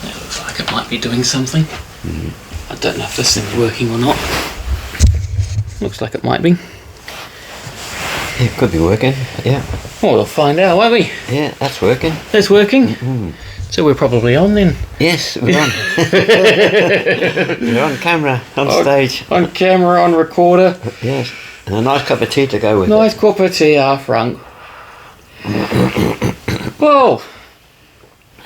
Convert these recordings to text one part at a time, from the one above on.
That looks like it might be doing something. I don't know if this thing's working or not. Looks like it might be. It could be working, yeah. Well, we'll find out, won't we? Yeah, that's working. That's working? So we're probably on then. Yes, we're on. We're on camera, on stage. On camera, on recorder. Yes, and a nice cup of tea to go with Nice cup of tea, half drunk. Well,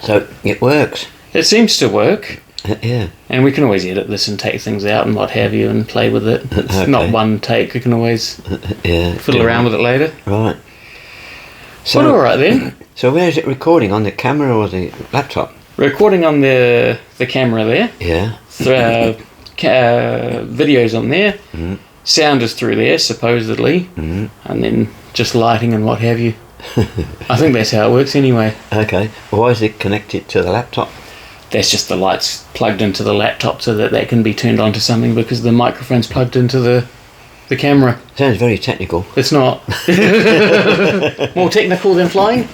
so it works. it seems to work. Yeah. And we can always edit this and take things out and what have you and play with it. It's Okay. not one take, you can always Yeah. fiddle around with it later. Right. But alright then. So where is it recording? On the camera or the laptop? Recording on the camera there. Yeah. Videos on there. Sound is through there, supposedly. And then just lighting and what have you. I think that's how it works anyway. Okay. Why is it connected to the laptop? That's just the lights plugged into the laptop so that they can be turned on to something because the microphone's plugged into the camera. Sounds very technical. It's not. More technical than flying?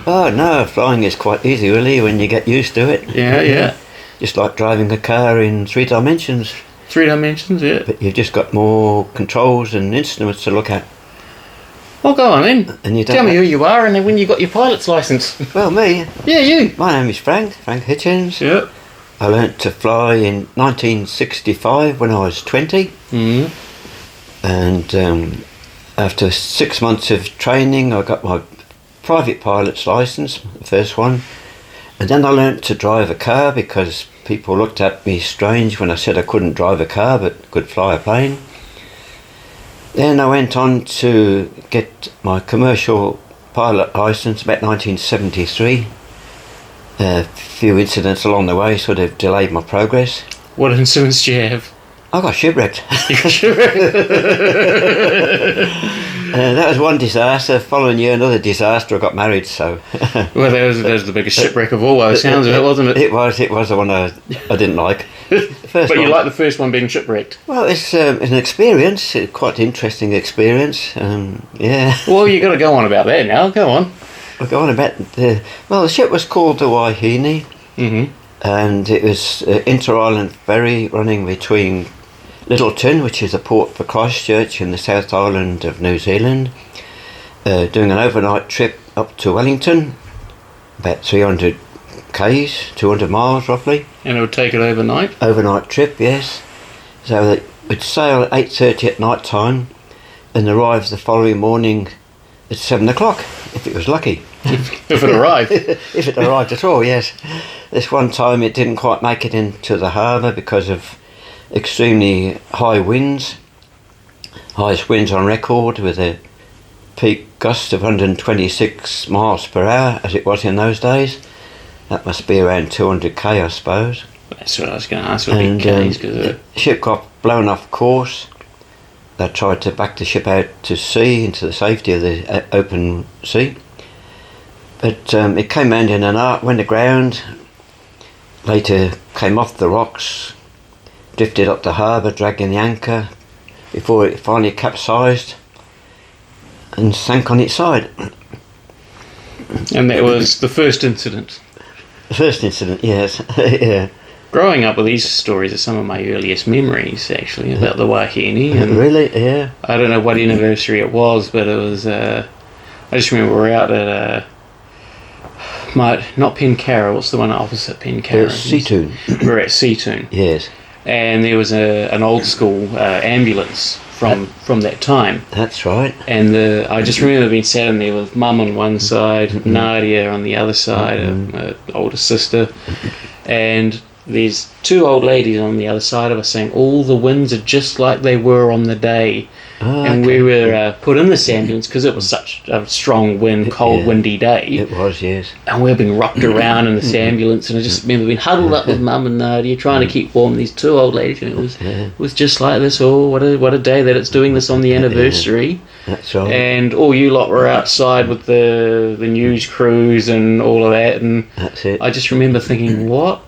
Oh no, flying is quite easy really when you get used to it. Yeah. Just like driving a car in 3 dimensions. 3 dimensions, yeah. But you've just got more controls and instruments to look at. Well, go on then. And you don't Tell me have- who you are and then when you got your pilot's licence. Well, me. Yeah, you. My name is Frank Hitchens. Yeah. I learnt to fly in 1965 when I was 20. And after 6 months of training, I got my private pilot's licence, the first one. And then I learnt to drive a car because people looked at me strange when I said I couldn't drive a car but could fly a plane. Then I went on to get my commercial pilot licence about 1973. A few incidents along the way sort of delayed my progress. What incidents do you have? I got shipwrecked. That was one disaster. Following year, another disaster. I got married, so... Well, that was the biggest shipwreck of all, by the sounds of it, wasn't it? It was the one I didn't like. First But you one. like the first one being shipwrecked? Well, it's an experience, a quite interesting experience. Yeah. Well, you got to go on about that now. Go on. We'll go on about the... Well, the ship was called the Waihini, and it was an inter-island ferry running between Littleton, which is a port for Christchurch in the South Island of New Zealand, doing an overnight trip up to Wellington, about 300 k's, 200 miles roughly. And it would take it overnight? Overnight trip, yes. So that would sail at 8:30 at night time and arrive the following morning at 7 o'clock, if it was lucky. If it arrived. If it arrived at all, yes. This one time it didn't quite make it into the harbour because of extremely high winds. Highest winds on record with a peak gust of 126 miles per hour as it was in those days. That must be around 200k, I suppose. That's what I was going to ask. Would be And K's, 'cause the ship got blown off course. They tried to back the ship out to sea, into the safety of the open sea. But it came round in an arc, went aground, later came off the rocks, drifted up the harbour, dragging the anchor, before it finally capsized and sank on its side. And that was the first incident. The first incident, yes. Yeah. Growing up with these stories are some of my earliest memories, actually, about the Waihini. And Really? Yeah. I don't know what anniversary it was, but it was... I just remember we were out at... not Pencarrow, what's the one opposite Pencarrow? Seatoon. We were at Seatoon. Yes. And there was an old school ambulance from that time. That's right. And I just remember being sat in there with Mum on one side, Nadia on the other side, my older sister, and there's two old ladies on the other side of us saying all the winds are just like they were on the day. Oh, And okay. we were put in this ambulance because it was such a strong wind, cold, Yeah. windy day. It was, yes. And we were being rocked around in this ambulance, and I just remember being huddled up with Mum and Nadia, trying to keep warm. These two old ladies, and it was just like this. Oh, what a day that it's doing this on the anniversary. That's right. And all you lot were outside with the news crews and all of that, and That's it. I just remember thinking, what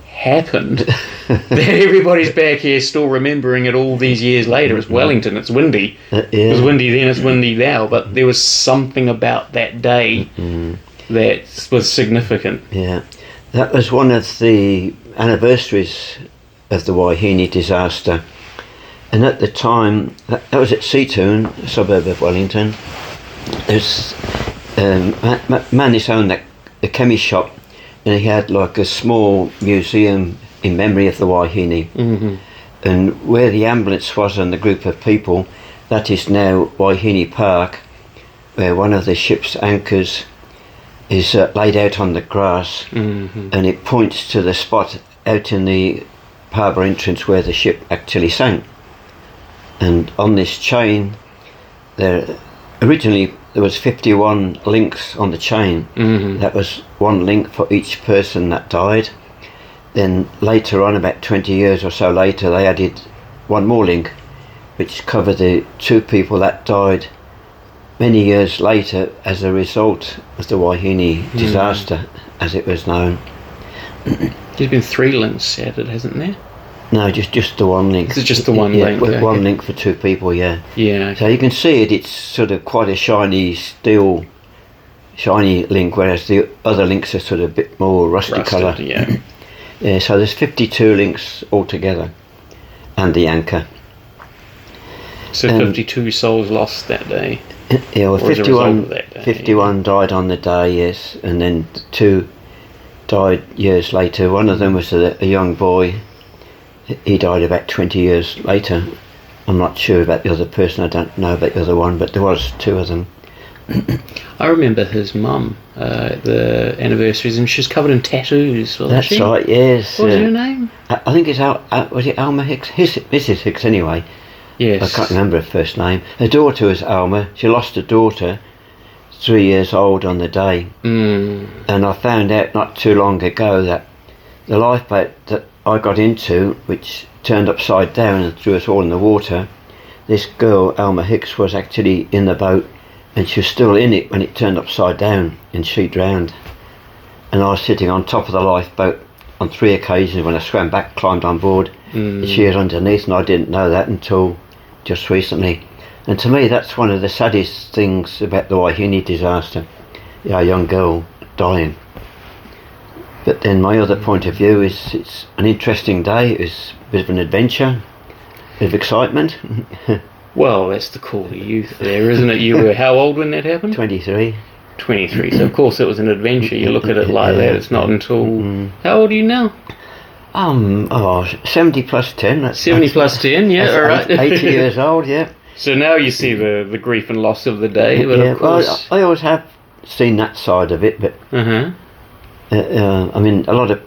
happened? That everybody's back here still remembering it all these years later. It's Wellington, it's windy. It was windy then, it's windy now, but there was something about that day that was significant. Yeah. That was one of the anniversaries of the Waihini disaster. And at the time, that was at Seatoun, a suburb of Wellington. There's man who owned a chemist shop, and he had like a small museum in memory of the Waihini. Mm-hmm. And where the ambulance was and the group of people, that is now Waihini Park, where one of the ship's anchors is laid out on the grass, Mm-hmm. and it points to the spot out in the harbour entrance where the ship actually sank. And on this chain, originally there was 51 links on the chain. Mm-hmm. That was one link for each person that died. Then later on, about 20 years or so later, they added one more link, which covered the 2 people that died many years later as a result of the Waihini disaster, as it was known. There's been 3 links added, hasn't there? No, just the one link. It's just the one link. One Okay. link for 2 people, yeah. Yeah. So you can see it's sort of quite a shiny link, whereas the other links are sort of a bit more rusty colour. Yeah. Yeah, so there's 52 links altogether, and the anchor. So 52 souls lost that day. Yeah, well, Or as a result of that day, 51 died on the day, yes, and then 2 died years later. One of them was a young boy. He died about 20 years later. I'm not sure about the other person, I don't know about the other one, but there was 2 of them. I remember his mum at the anniversaries, and she was covered in tattoos. Wasn't That's she? right, yes. What was her name? I think it's was it Alma Hicks? Mrs. Hicks anyway. Yes. I can't remember her first name. Her daughter was Alma. She lost a daughter, 3 years old on the day. Mm. And I found out not too long ago that the lifeboat that I got into, which turned upside down and threw us all in the water, this girl, Alma Hicks, was actually in the boat, and she was still in it when it turned upside down, and she drowned. And I was sitting on top of the lifeboat on 3 occasions. When I swam back, climbed on board, and she was underneath, and I didn't know that until just recently. And to me, that's one of the saddest things about the Waihini disaster, a young girl dying. But then my other point of view is it's an interesting day. It's a bit of an adventure, a bit of excitement. Well, that's the call to youth there, isn't it? You were how old when that happened? 23. 23. So, of course, it was an adventure. You look at it like that. It's not until... How old are you now? 70 plus 10. That's 70 plus 10, yeah, all right. 80 years old, yeah. So now you see the grief and loss of the day, but of course... Well, I always have seen that side of it, but Uh-huh. I mean, a lot of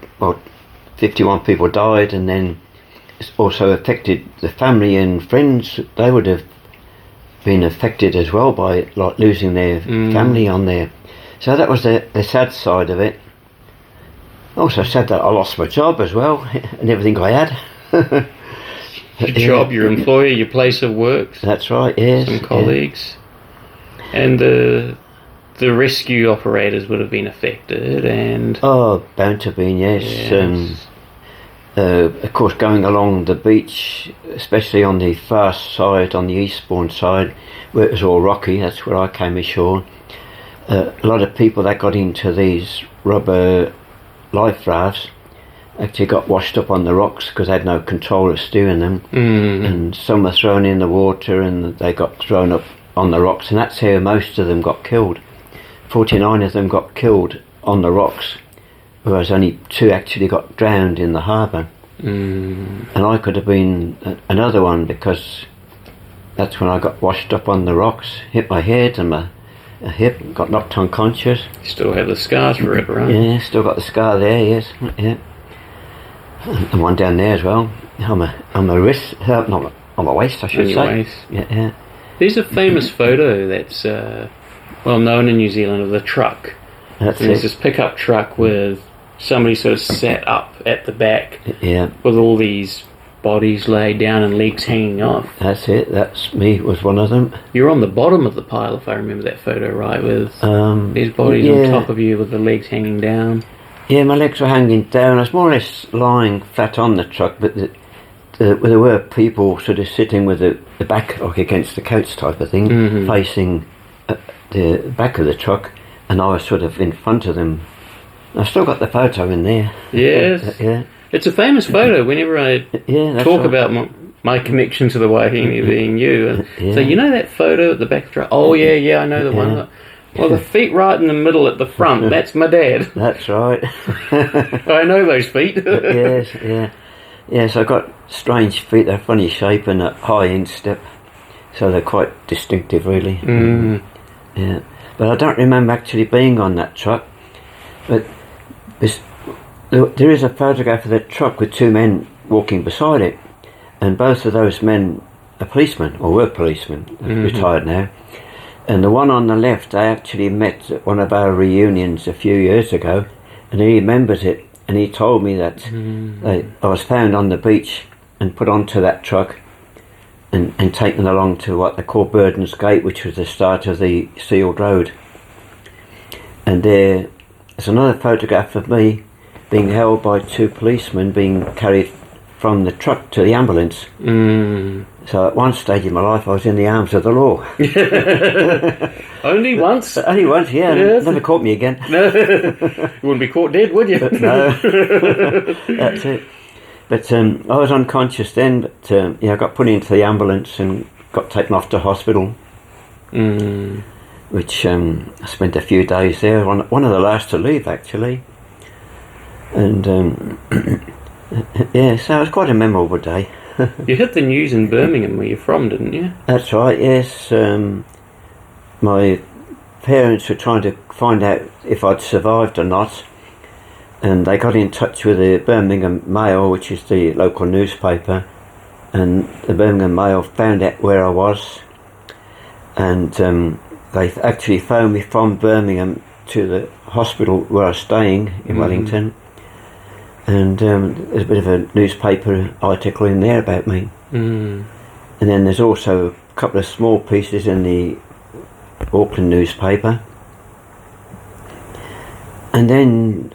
51 people died, and then it's also affected the family and friends. They would have been affected as well by like losing their family on there. So that was the sad side of it. Also sad that I lost my job as well and everything I had. Your job, your employer, your place of work, That's right, yes. some colleagues, and the rescue operators would have been affected, and Oh, bound to have been, yes. Yes. Of course, going along the beach, especially on the far side, on the eastbourne side, where it was all rocky, that's where I came ashore. A lot of people that got into these rubber life rafts actually got washed up on the rocks because they had no control of steering them. And some were thrown in the water and they got thrown up on the rocks, and that's how most of them got killed. 49 of them got killed on the rocks, whereas only 2 actually got drowned in the harbour. And I could have been another one, because that's when I got washed up on the rocks, hit my head and my hip, got knocked unconscious. you still have the scars for it, right? Yeah, still got the scar there, yes. Yeah. And one down there as well. On my wrist, not on my waist, I should On say. your waist. Yeah. There's a famous photo that's well known in New Zealand of the truck. That's And there's it. this pickup truck with somebody sort of sat up at the back Yeah, with all these bodies laid down and legs hanging off. that's it. That's me, was one of them. You're on the bottom of the pile, if I remember that photo right, with these bodies yeah. on top of you with the legs hanging down. Yeah, my legs were hanging down. I was more or less lying flat on the truck, but there were people sort of sitting with the back like against the coach type of thing, facing the back of the truck, and I was sort of in front of them, I've still got the photo in there. Yes. Yeah. It's a famous photo whenever I Yeah, that's talk right. about my connection to the Wahine being you. And Yeah. so, you know that photo at the back of the truck? Oh, yeah, I know the one. Well, the feet right in the middle at the front, that's my dad. That's right. I know those feet. Yes, yeah. Yes, I've got strange feet. They're funny shape and a high instep. So they're quite distinctive, really. Mm. Yeah. But I don't remember actually being on that truck. But there is a photograph of that truck with two men walking beside it. And both of those men are policemen, or were policemen, retired now. And the one on the left, I actually met at one of our reunions a few years ago, and he remembers it, and he told me that I was found on the beach and put onto that truck and taken along to what they call Burden's Gate, which was the start of the sealed road. And there's another photograph of me being held by two policemen being carried from the truck to the ambulance. So at one stage in my life I was in the arms of the law. Only once? Only once, yeah. Yes. Never caught me again. No. You wouldn't be caught dead, would you? No. That's it. But I was unconscious then, but I got put into the ambulance and got taken off to hospital. Which I spent a few days there, one of the last to leave actually. And yeah, so it was quite a memorable day. You hit the news in Birmingham where you're from, didn't you? That's right, yes. My parents were trying to find out if I'd survived or not, and they got in touch with the Birmingham Mail, which is the local newspaper, and the Birmingham Mail found out where I was, and they actually phoned me from Birmingham to the hospital where I was staying in Wellington. And there's a bit of a newspaper article in there about me. And then there's also a couple of small pieces in the Auckland newspaper. And then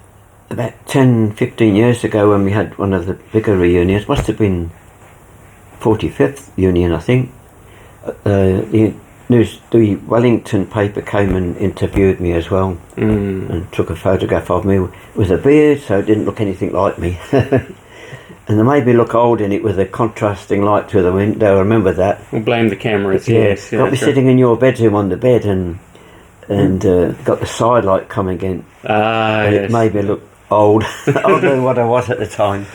about 10-15 years ago, when we had one of the bigger reunions, must have been 45th union I think, the Wellington paper came and interviewed me as well, and took a photograph of me with a beard, so it didn't look anything like me. And they made me look old in it with a contrasting light through the window. I remember that. We'll blame the cameras, yes. Got me sitting in your bedroom on the bed and got the side light coming in. Ah, yes. It made me look old, older than what I was at the time.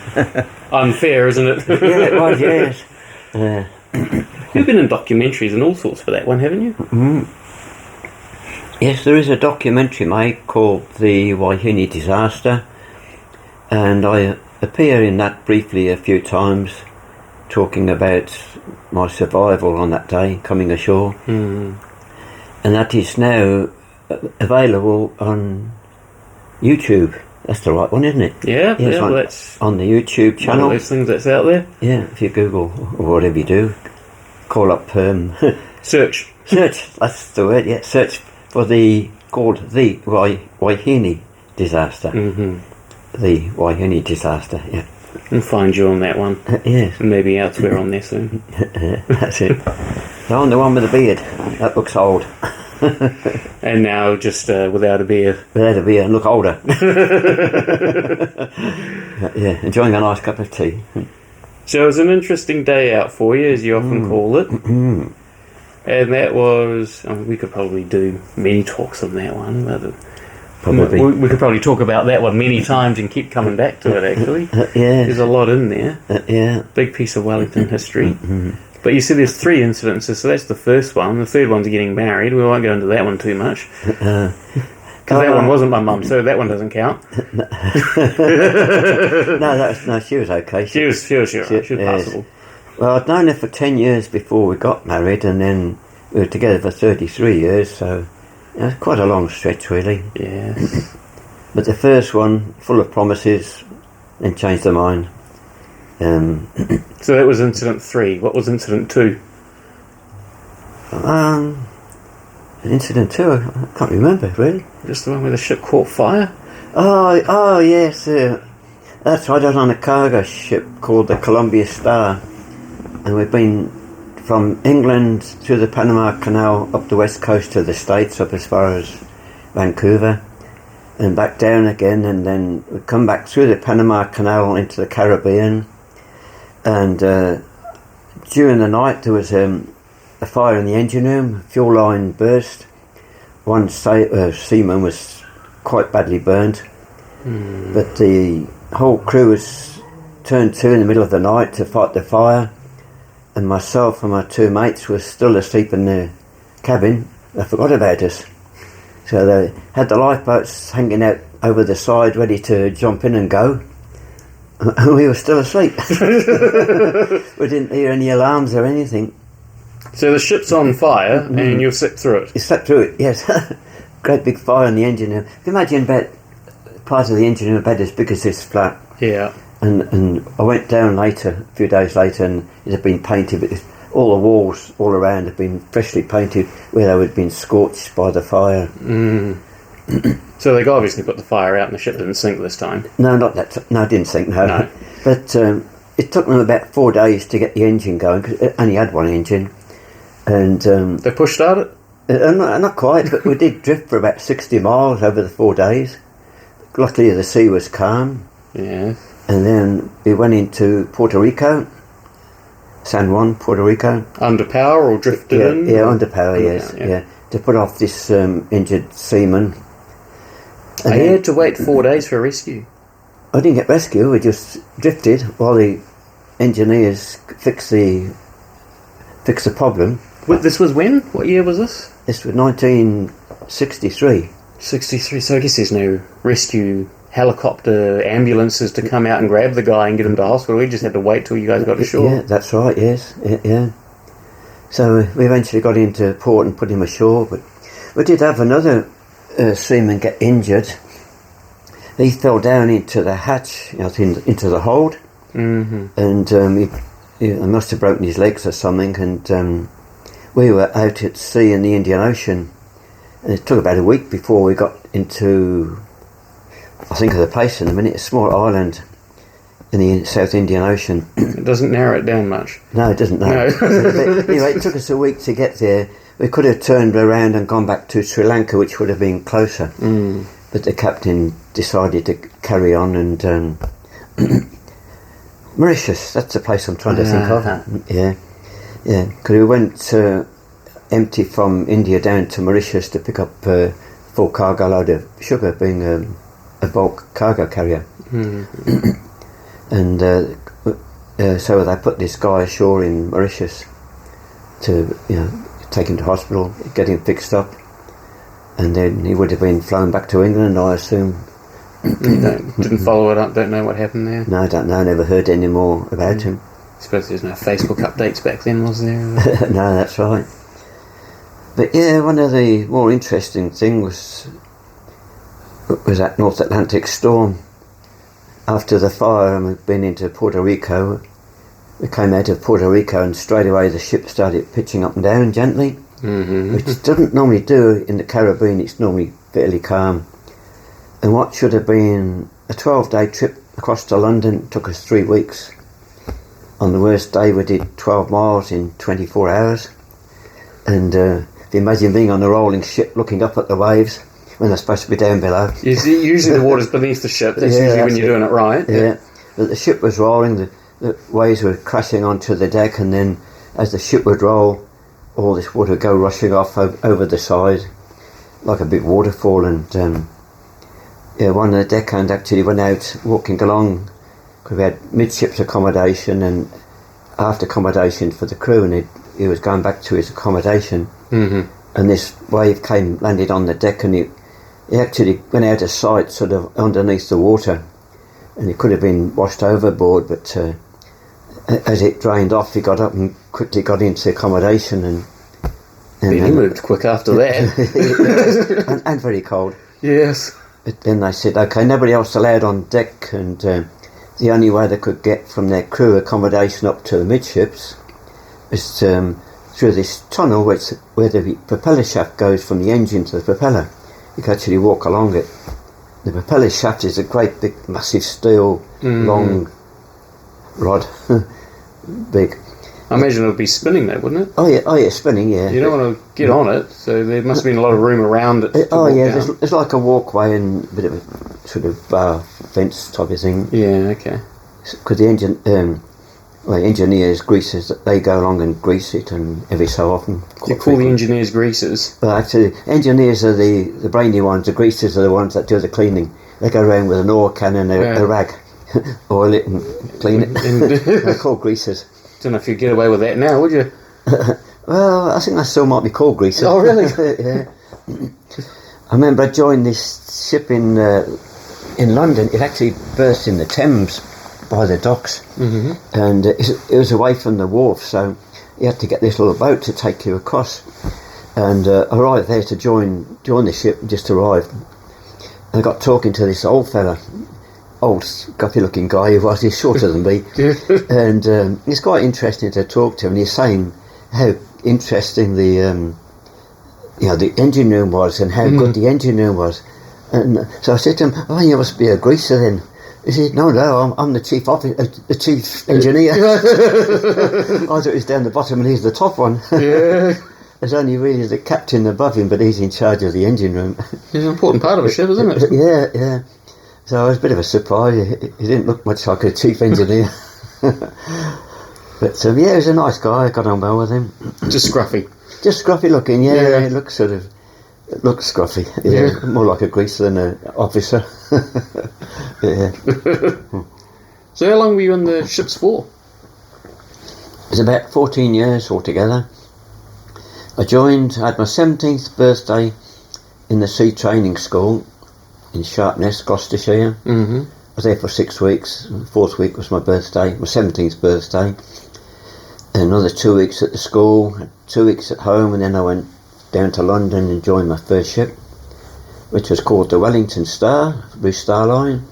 Unfair, isn't it? Yeah, it was, yes. You've been in documentaries and all sorts for that one, haven't you? Yes, there is a documentary made called The Wahine Disaster, and I appear in that briefly a few times, talking about my survival on that day, coming ashore. And that is now available on YouTube. That's the right one, isn't it? Yeah, Yes, well, that's on the YouTube one channel. of those things that's out there. Yeah, if you Google or whatever you do, call up Search. search. That's the word. Yeah, search for the Wahine disaster. The Wahine disaster. Yeah. And find you on that one. Yes, And maybe elsewhere on there soon. that's it. So I'm the one with the beard. That looks old. And now just without a beard. Without a beard, and look older. Yeah, enjoying a nice cup of tea. So it was an interesting day out for you, as you often call it. And that was... we could probably do many talks on that one. But Probably. we could probably talk about that one many times and keep coming back to it, actually. Yeah. There's a lot in there. Yeah. Big piece of Wellington history. But you see there's 3 incidences, so that's the first one. The third one's getting married. We won't go into that one too much. Because that one wasn't my mum, so that one doesn't count. No, she was okay. She was passable. Well, I'd known her for 10 years before we got married, and then we were together for 33 years, so it was quite a long stretch, really. Yes. But the first one, full of promises, then changed her mind. So that was incident 3. What was incident 2? Incident 2, I can't remember, really. Just the one where the ship caught fire? Oh yes, that's right. I was on a cargo ship called the Columbia Star, and we've been from England through the Panama Canal up the west coast of the States, up as far as Vancouver, and back down again, and then we'd come back through the Panama Canal into the Caribbean. And during the night there was a fire in the engine room, fuel line burst. One seaman was quite badly burnt, but the whole crew was turned to in the middle of the night to fight the fire, and myself and my two mates were still asleep in the cabin. They forgot about us. So they had the lifeboats hanging out over the side ready to jump in and go. And we were still asleep. We didn't hear any alarms or anything. So the ship's on fire and you've slept through it? You slept through it, yes. Great big fire in the engine room. Imagine about part of the engine room about as big as this flat. Yeah. And I went down later, a few days later, and it had been painted. But all the walls all around had been freshly painted where they had been scorched by the fire. So they obviously put the fire out and the ship didn't sink this time? No, not that. No, it didn't sink, no. No. But it took them about 4 days to get the engine going, because it only had one engine. And They push started? not quite, but we did drift for about 60 miles over the 4 days. Luckily the sea was calm. Yeah. And then we went into Puerto Rico, San Juan, Puerto Rico. Under power or drifted in? Yeah, under power, yes. Yeah. Yeah, to put off this injured seaman. And I then had to wait 4 days for rescue. I didn't get rescued, we just drifted while the engineers fixed the problem. This was when? What year was this? This was 1963. 63, so I guess there's no rescue helicopter ambulances to come out and grab the guy and get him to hospital. We just had to wait till you guys got to shore. Yeah, that's right, yes. Yeah. So we eventually got into port and put him ashore, but we did have another seaman get injured. He fell down into the hatch, into the hold, and he must have broken his legs or something, and we were out at sea in the Indian Ocean, and it took about a week before we got into, I think of the place in a minute, a small island in the South Indian Ocean. It doesn't narrow it down much. No, it doesn't, no. Anyway, it took us a week to get there. We could have turned around and gone back to Sri Lanka, which would have been closer. But the captain decided to carry on, and Mauritius, that's the place I'm trying to think of. Yeah, because we went empty from India down to Mauritius to pick up full cargo load of sugar, being a bulk cargo carrier. And so they put this guy ashore in Mauritius to take him to hospital, get him fixed up, and then he would have been flown back to England, I assume. Didn't follow it up, don't know what happened there? No, I don't know, never heard any more about him. I suppose there's no Facebook updates back then, was there? No, that's right. But yeah, one of the more interesting things was that North Atlantic storm. After the fire, and we'd been into Puerto Rico, we came out of Puerto Rico and straight away the ship started pitching up and down gently, which it doesn't normally do in the Caribbean. It's normally fairly calm. And what should have been a 12-day trip across to London took us 3 weeks. On the worst day we did 12 miles in 24 hours. And if you imagine being on a rolling ship looking up at the waves when they're supposed to be down below. Usually the water's beneath the ship, that's usually when you're doing it right. Yeah, but the ship was rolling, the waves were crashing onto the deck, and then as the ship would roll, all this water would go rushing off over the side like a big waterfall. And one of the deckhand actually went out walking along, because we had midships accommodation and aft accommodation for the crew, and he was going back to his accommodation, and this wave landed on the deck, and he actually went out of sight sort of underneath the water, and he could have been washed overboard, but as it drained off, he got up and quickly got into accommodation, and he moved quick after that. and very cold. Yes. But then they said, okay, nobody else allowed on deck, and the only way they could get from their crew accommodation up to the midships is through this tunnel where the propeller shaft goes from the engine to the propeller. You can actually walk along it. The propeller shaft is a great big massive steel long rod, big, I imagine it would be spinning though, wouldn't it? Oh yeah, spinning, yeah. You don't want to get on it, so there must have been a lot of room around it. Oh yeah, there's like a walkway and a bit of a sort of fence type of thing. Yeah, okay. Because the engineers, greasers, they go along and grease it, and every so often. You call the engineers greasers? Well, actually, engineers are the brainy ones. The greasers are the ones that do the cleaning. They go around with an oil can and a rag, oil it and clean it. They're called greasers. Don't know if you'd get away with that now, would you? Well, I think that still might be called greasers. Oh, really? Yeah. I remember I joined this ship in London. It actually burst in the Thames by the docks, and it was away from the wharf, so you had to get this little boat to take you across. And arrived there to join the ship. Just arrived. And I got talking to this old fella, old guppy-looking guy who was. He's shorter than me, and it's quite interesting to talk to him. And he's saying how interesting the engine room was and how good the engine room was. And so I said to him, "Oh, you must be a greaser then." He said, "No, I'm the chief chief engineer." I thought he was down the bottom and he's the top one. Yeah. There's only really the captain above him, but he's in charge of the engine room. He's an important part of a ship, isn't it? Yeah. So it was a bit of a surprise. He didn't look much like a chief engineer. But he was a nice guy. I got on well with him. Just scruffy. Just scruffy looking, yeah. He looks scruffy. Yeah. More like a greaser than an officer. Yeah. So how long were you on the ships for? It was about 14 years altogether. I had my 17th birthday in the Sea Training School in Sharpness, Gloucestershire. I was there for 6 weeks. The 4th week was my birthday, my 17th birthday. And another 2 weeks at the school, 2 weeks at home, and then I went down to London and joined my first ship, which was called the Wellington Star, Blue Star Line.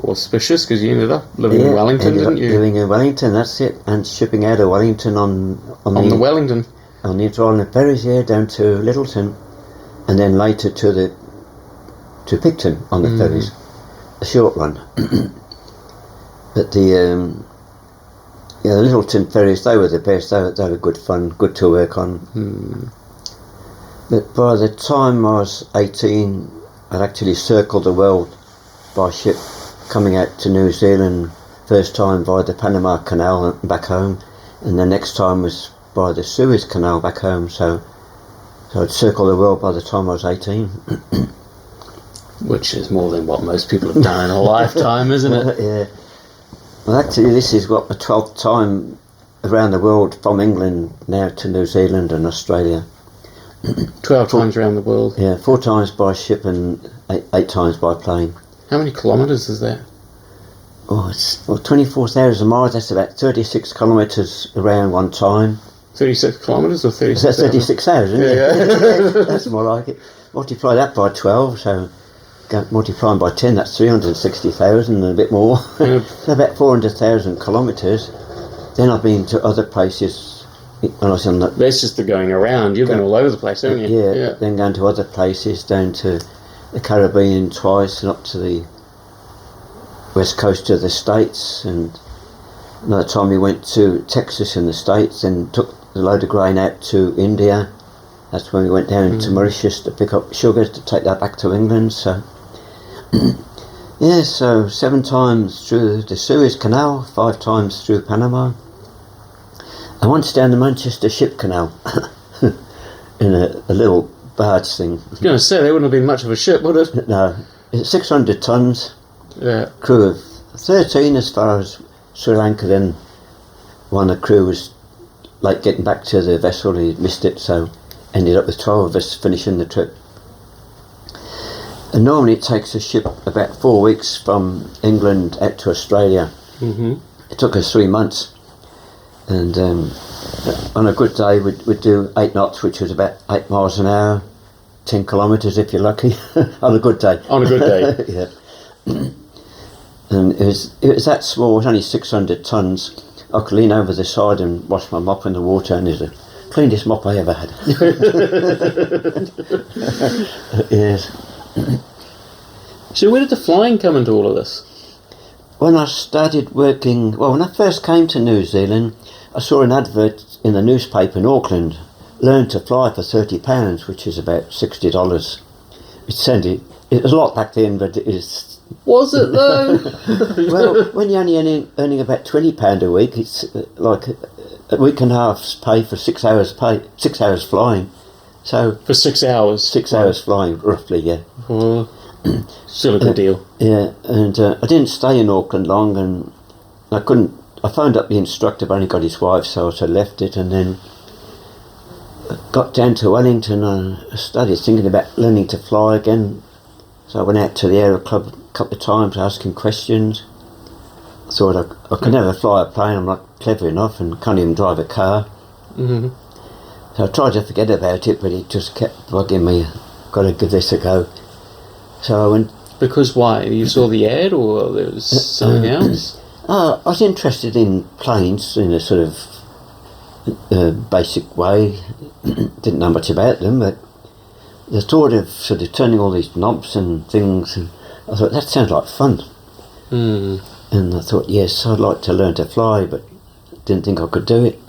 Auspicious, because you ended up living in Wellington, didn't you? Living in Wellington, that's it, and shipping out of Wellington on the Wellington. On the Inter-Island ferries, down to Littleton, and then later to Picton on the ferries, a short run. But the Littleton ferries, they were the best. They were good fun, good to work on. But by the time I was 18, I'd actually circled the world by ship, coming out to New Zealand first time via the Panama Canal and back home, and the next time was by the Suez Canal back home. So I'd circle the world by the time I was 18. Which is more than what most people have done in a lifetime, isn't it? Yeah. Well, actually, this is what the 12th time around the world from England now to New Zealand and Australia. 12 times around the world. Yeah, 4 times by ship and 8 times by plane. How many kilometres is that? Oh, it's 24,000 miles. That's about 36 kilometres around one time. 36 kilometres or 36,000? That's 36,000. Yeah. That's more like it. Multiply that by 12, so multiplying by 10, that's 360,000 and a bit more. So about 400,000 kilometres. Then I've been to other places. When I was on that's just the going around. You've been all over the place, haven't you? Yeah. Then going to other places, down to the Caribbean twice, and up to the west coast of the States, and another time we went to Texas in the States and took a load of grain out to India. That's when we went down to Mauritius to pick up sugar to take that back to England. So so 7 times through the Suez Canal, 5 times through Panama, and once down the Manchester Ship Canal in a little barge thing. I was going to say, there wouldn't have been much of a ship, would it? No, it's 600 tonnes. Yeah. Crew of 13 as far as Sri Lanka. Then one of the crew was like getting back to the vessel, he missed it, so ended up with 12 of us finishing the trip. And normally it takes a ship about 4 weeks from England out to Australia. It took us 3 months, and on a good day we'd do 8 knots, which was about 8 miles an hour, 10 kilometres if you're lucky. On a good day. On a good day. Yeah. And it was that small. It was only 600 tonnes. I could lean over the side and wash my mop in the water, and it's the cleanest mop I ever had. Yes. So where did the flying come into all of this? When I started working, when I first came to New Zealand, I saw an advert in the newspaper in Auckland, learn to fly for £30, which is about $60. It was a lot back then, but it is. Was it though? Well, when you're only earning about £20 a week, it's like a week and a half's pay for 6 hours 6 hours flying. So For 6 hours. 6 hours flying, roughly, yeah. Well, still a good deal. Yeah, and I didn't stay in Auckland long, and I phoned up the instructor, but only got his wife, so I left it, and then got down to Wellington and I started thinking about learning to fly again. So I went out to the Aero Club a couple of times asking questions. I thought I could never fly a plane, I'm not clever enough and can't even drive a car. Mm-hmm. So I tried to forget about it, but it just kept bugging me. Got to give this a go. So I went. Because why? You saw the ad, or there was something else? I was interested in planes in a sort of basic way. Didn't know much about them, but the thought of sort of turning all these knobs and things, and I thought that sounds like fun. Mm. And I thought, yes, I'd like to learn to fly, but didn't think I could do it.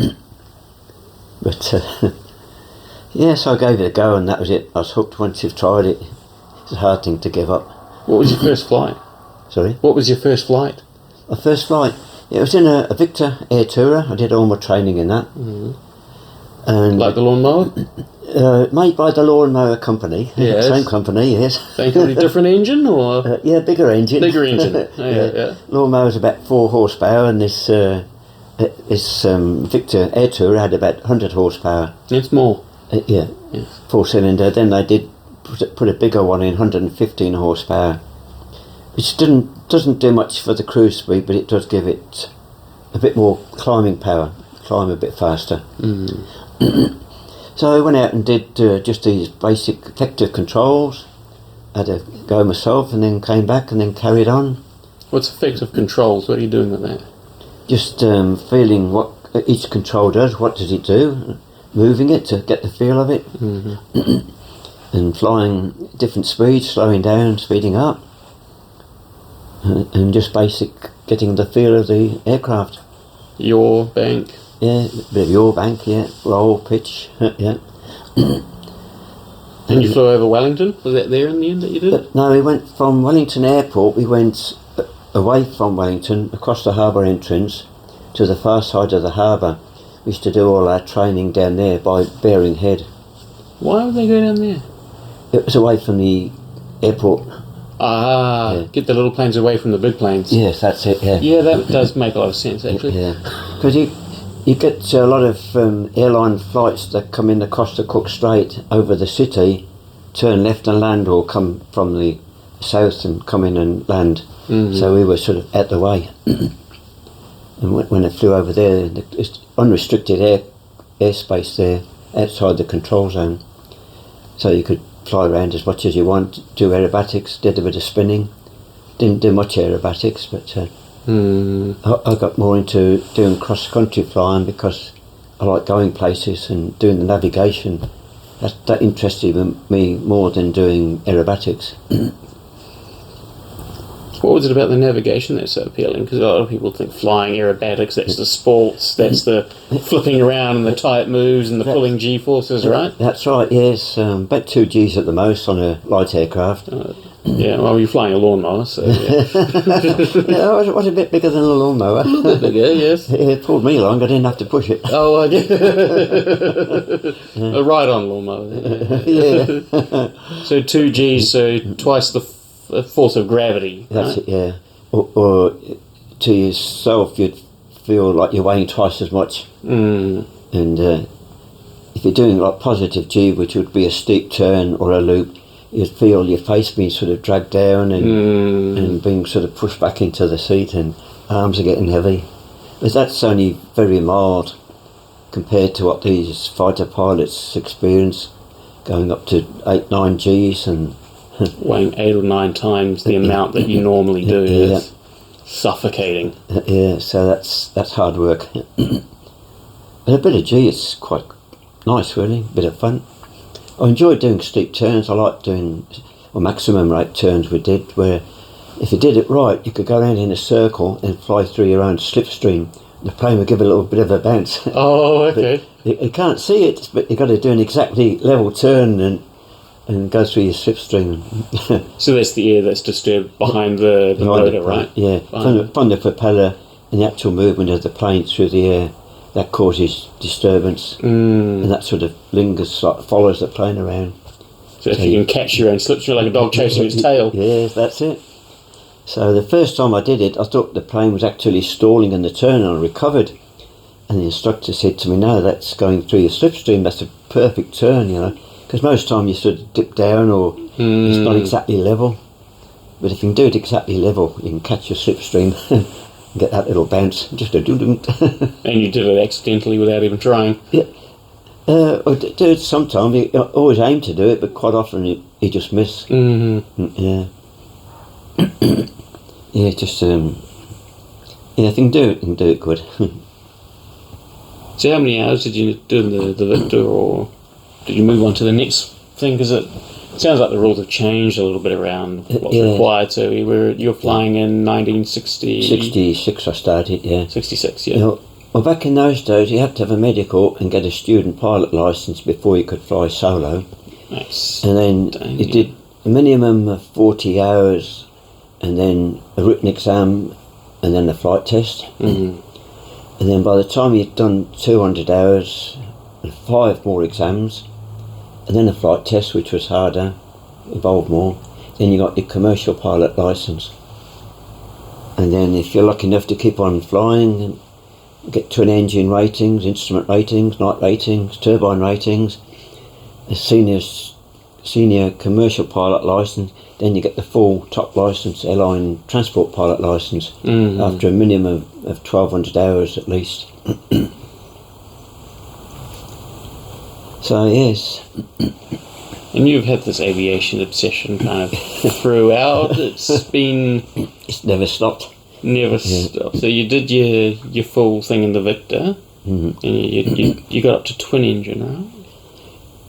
But yes, I gave it a go, and that was it. I was hooked once you've tried it. It's a hard thing to give up. What was your first flight? Sorry? What was your first flight? My first flight, it was in a Victor Air Tourer. I did all my training in that. Mm. And Like the lawnmower? made by the Lawnmower Company. Yes. Same company, yes. Same company, different engine, or? Yeah, bigger engine. Bigger engine. Oh, yeah. Lawnmower's about 4 horsepower, and this Victor Air Tourer had about 100 horsepower. It's more. Yeah, Yes. 4-cylinder. Then they did put a bigger one in, 115 horsepower, which doesn't do much for the cruise speed, but it does give it a bit more climbing power, climb a bit faster. Mm. So I went out and did just these basic effective controls. Had a go myself, and then came back and then carried on. What's effective controls? What are you doing with that? Just feeling what each control does, what does it do, moving it to get the feel of it. Mm-hmm. And flying different speeds, slowing down, speeding up, and just basic getting the feel of the aircraft. Yaw, bank. Yeah, a bit of yaw, bank, yeah, roll, pitch, yeah. And you flew over Wellington? Was that there in the end that you did? No, we went from Wellington Airport, we went away from Wellington, across the harbour entrance, to the far side of the harbour. We used to do all our training down there by Baring Head. Why would they go down there? It was away from the airport. Ah, Yeah. get the little planes away from the big planes. Yes, that's it, yeah. Yeah, that does make a lot of sense, actually. Yeah, because you get a lot of airline flights that come in across the Cook Strait over the city, turn left and land, or come from the south and come in and land. Mm-hmm. So we were sort of out the way. And when it flew over there, it's unrestricted airspace there outside the control zone. So you could fly around as much as you want, do aerobatics, did a bit of spinning. Didn't do much aerobatics, but I got more into doing cross-country flying because I like going places and doing the navigation. That interested me more than doing aerobatics. What was it about the navigation that's so appealing? Because a lot of people think flying aerobatics, that's the sports, that's the flipping around and the tight moves and the pulling G-forces, right? That's right, yes. About 2 Gs at the most on a light aircraft. Yeah, well, you're flying a lawnmower, so yeah. Yeah, I was a bit bigger than a lawnmower. A little bit bigger, yes. It pulled me along, I didn't have to push it. Oh, I get a ride-on lawnmower. Yeah. So 2 Gs, so twice the force of gravity. That's right? it, yeah. Or to yourself, you'd feel like you're weighing twice as much. Mm. And if you're doing like positive G, which would be a steep turn or a loop, you'd feel your face being sort of dragged down and being sort of pushed back into the seat, and arms are getting heavy. But that's only very mild compared to what these fighter pilots experience, going up to 8-9 Gs and weighing 8 or 9 times the amount that you normally do. Yeah. Is suffocating. Yeah, so that's hard work. But a bit of G, it's quite nice, really, a bit of fun. I enjoy doing steep turns. I like doing maximum rate turns we did, where if you did it right, you could go around in a circle and fly through your own slipstream the plane would give a little bit of a bounce. Oh, okay. You can't see it, but you've got to do an exactly level turn and go through your slipstream. So that's the air that's disturbed behind the motor, right? Yeah, from the propeller and the actual movement of the plane through the air, that causes disturbance, and that sort of lingers, follows the plane around. So if you can catch your own slipstream like a dog chasing its tail. Yes, that's it. So the first time I did it, I thought the plane was actually stalling in the turn, and I recovered. And the instructor said to me, "No, that's going through your slipstream. That's a perfect turn, you know." Because most time you sort of dip down or it's not exactly level. But if you can do it exactly level, you can catch your slipstream and get that little bounce. Just a doo-doo. And you did it accidentally without even trying. Yeah. I do it sometimes. I always aim to do it, but quite often you just miss. Yeah. Yeah, just yeah, if you can do it, you can do it good. So how many hours did you do in the Victor, or did you move on to the next thing? Because it sounds like the rules have changed a little bit around what's required. So you were flying in 1960... 66 I started, yeah. 66, yeah. You know, well, back in those days, you had to have a medical and get a student pilot licence before you could fly solo. Nice. And then you did a minimum of 40 hours, and then a written exam, and then a flight test. And then by the time you'd done 200 hours, and 5 more exams, and then a flight test, which was harder, involved more, then you got your commercial pilot licence. And then if you're lucky enough to keep on flying, and get twin engine ratings, instrument ratings, night ratings, turbine ratings, a senior commercial pilot licence, then you get the full top licence, airline transport pilot licence, after a minimum of 1,200 hours at least. So yes. And you've had this aviation obsession kind of throughout. It's never stopped. Never stopped. So you did your full thing in the Victor, and you got up to twin engine, right?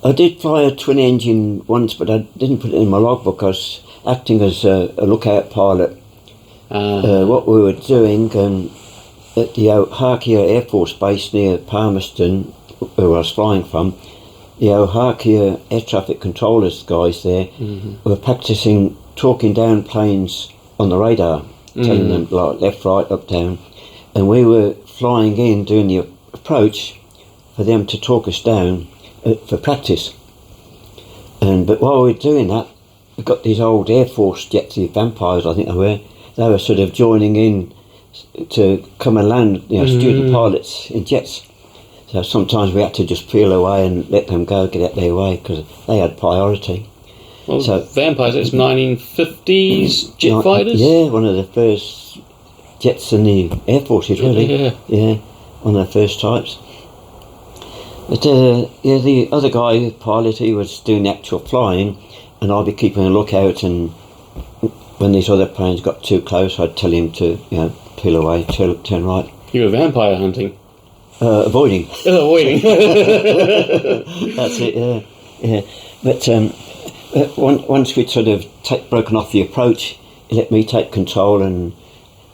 I did fly a twin engine once, but I didn't put it in my logbook. I was acting as a lookout pilot. What we were doing at the Ohakea Air Force Base near Palmerston, where I was flying from, the Ohakea air traffic controllers guys there were practicing talking down planes on the radar, telling them like left, right, up, down, and we were flying in doing the approach for them to talk us down for practice. But while we were doing that, we got these old Air Force jets, the Vampires I think they were sort of joining in to come and land, student pilots in jets. So sometimes we had to just peel away and let them go, get out their way, because they had priority. Well, so Vampires, that's 1950s jet fighters? Yeah, one of the first jets in the Air Forces, really. Yeah, one of the first types. But the other guy, pilot, he was doing the actual flying, and I'd be keeping a lookout, and when these other planes got too close, I'd tell him to, peel away, turn right. You were vampire hunting? Avoiding. Avoiding. That's it, yeah. But once we'd sort of broken off the approach, he let me take control, and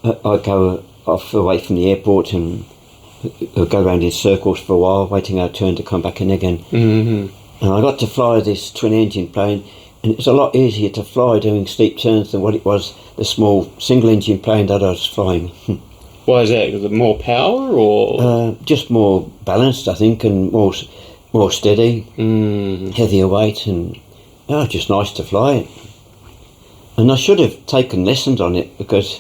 I'd go off away from the airport and go around in circles for a while, waiting our turn to come back in again. And I got to fly this twin engine plane, and it was a lot easier to fly doing steep turns than what it was the small single engine plane that I was flying. Why is that? Is it more power, or just more balanced, I think, and more steady, heavier weight, and just nice to fly it. And I should have taken lessons on it, because